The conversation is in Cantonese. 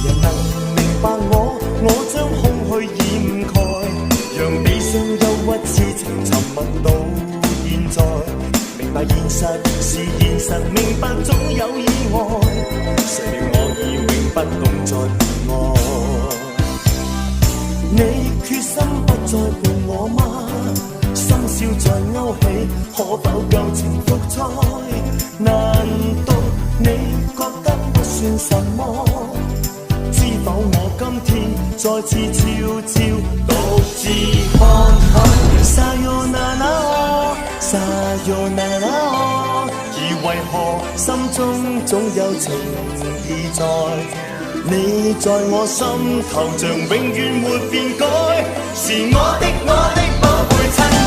人能明白我？我將空虛掩蓋，讓悲傷憂鬱痴情沉默到現在。明白現實是現實，明白總有意外。誰料我已永不懂再陪愛。你決心不再伴我嗎？深宵再勾起，可否舊情復再？難道你覺得不算什麼？知否我今天再次悄悄獨自看海。Sayonara Sayonara，而為何心中總有情意在？你在我心頭像永遠沒變改，是我的寶貝親。